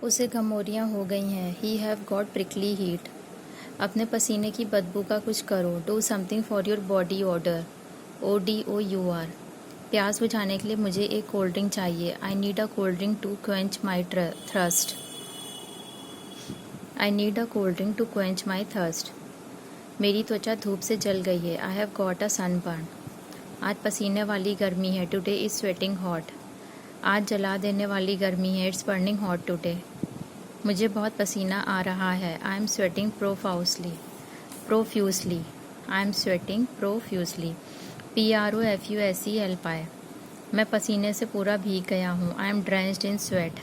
उसे घमौरियाँ हो गई हैं। He have got prickly heat. अपने पसीने की बदबू का कुछ करो। Do something for your body order. ODOUR। प्यास बुझाने के लिए मुझे एक कोल्ड ड्रिंक चाहिए। I need a cold drink to quench my thirst. I need a cold drink to quench my thirst. मेरी त्वचा धूप से जल गई है। I have got a sunburn. आज पसीने वाली गर्मी है। Today is sweating hot. आज जला देने वाली गर्मी है। It's burning hot today. मुझे बहुत पसीना आ रहा है। I am sweating profusely. I am sweating profusely. PROFUSELY। मैं पसीने से पूरा भीग गया हूँ। I am drenched in sweat.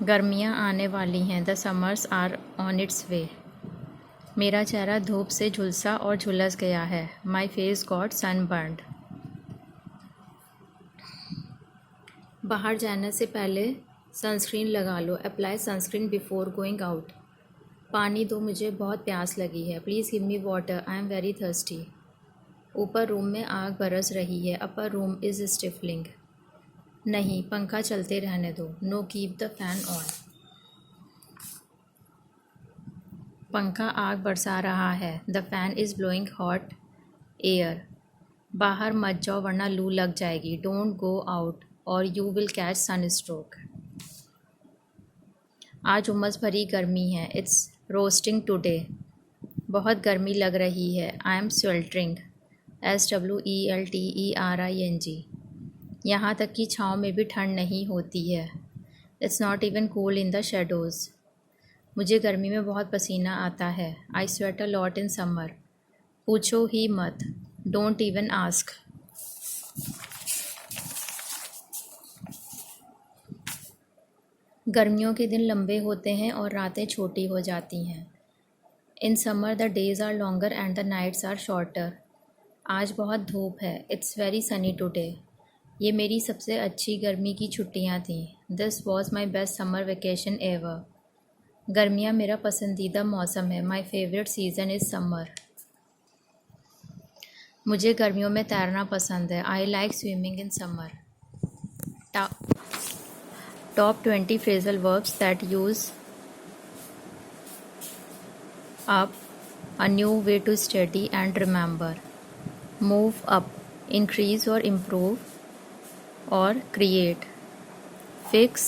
गर्मियाँ आने वाली हैं। The summers are on its way. मेरा चेहरा धूप से झुलसा और झुलस गया है। My face got sunburned. बाहर जाने से पहले सनस्क्रीन लगा लो। Apply sunscreen before going out. पानी दो, मुझे बहुत प्यास लगी है। Please give me water, I am very thirsty. ऊपर रूम में आग बरस रही है। Upper room is stifling. नहीं, पंखा चलते रहने दो। No, keep the fan on. पंखा आग बरसा रहा है। The fan is blowing hot air. बाहर मत जाओ वरना लू लग जाएगी। Don't go out or you will catch sunstroke. आज उमस भरी गर्मी है। It's roasting today. बहुत गर्मी लग रही है। I am sweltering. SWELTERING। यहाँ तक कि छाँव में भी ठंड नहीं होती है। It's not even cool in the shadows. मुझे गर्मी में बहुत पसीना आता है। I sweat a lot in summer. पूछो ही मत। Don't even ask. गर्मियों के दिन लंबे होते हैं और रातें छोटी हो जाती हैं। In summer the days are longer and the nights are shorter. आज बहुत धूप है। It's very sunny today. ये मेरी सबसे अच्छी गर्मी की छुट्टियाँ थीं। This was my best summer vacation ever. गर्मियाँ मेरा पसंदीदा मौसम है। My favourite season is summer. मुझे गर्मियों में तैरना पसंद है। I like swimming in summer. Top 20 phrasal verbs that use up a new way to study and remember. Move up, increase or improve or create. Fix,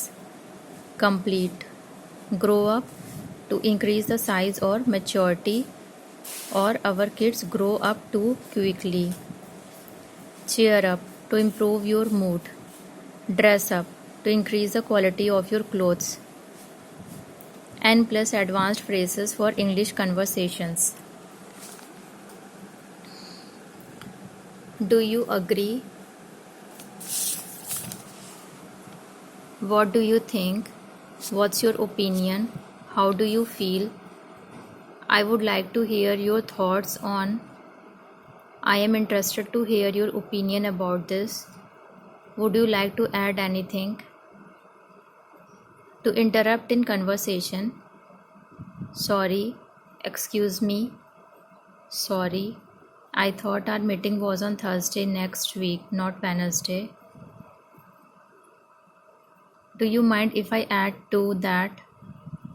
complete. Grow up, to increase the size or maturity, or our kids grow up too quickly. Cheer up, to improve your mood. Dress up, to increase the quality of your clothes. N plus advanced phrases for English conversations. Do you agree? What do you think? What's your opinion? How do you feel? I would like to hear your thoughts on. I am interested to hear your opinion about this. Would you like to add anything? To interrupt in conversation. Sorry. Excuse me. Sorry. I thought our meeting was on Thursday next week, not Wednesday. Do you mind if I add to that?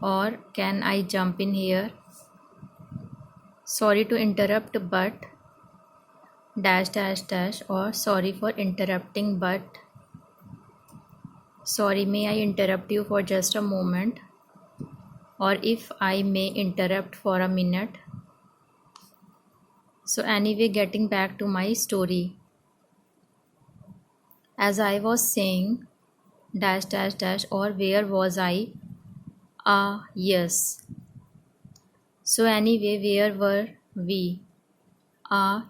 Or can I jump in here? Sorry to interrupt, but dash dash dash, or sorry for interrupting, but sorry, may I interrupt you for just a moment? Or if I may interrupt for a minute. So anyway, getting back to my story. As I was saying, dash dash dash, or where was I? Yes. So anyway, where were we?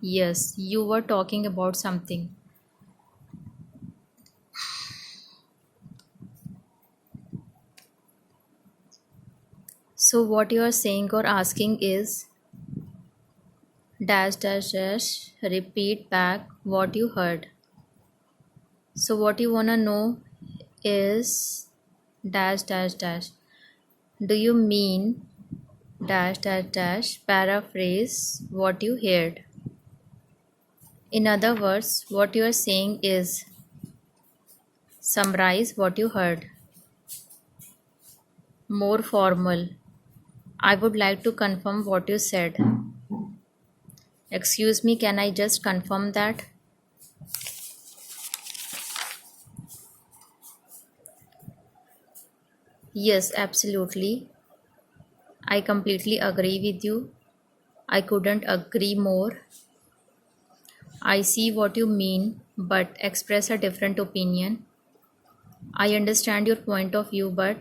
Yes, you were talking about something. So what you are saying or asking is dash dash dash, repeat back what you heard. So what you wanna know is dash dash dash. Do you mean dash dash dash, paraphrase what you heard? In other words, what you are saying is summarize what you heard. More formal. I would like to confirm what you said. Excuse me, can I just confirm that? Yes, absolutely. I completely agree with you. I couldn't agree more. I see what you mean, but express a different opinion. I understand your point of view, but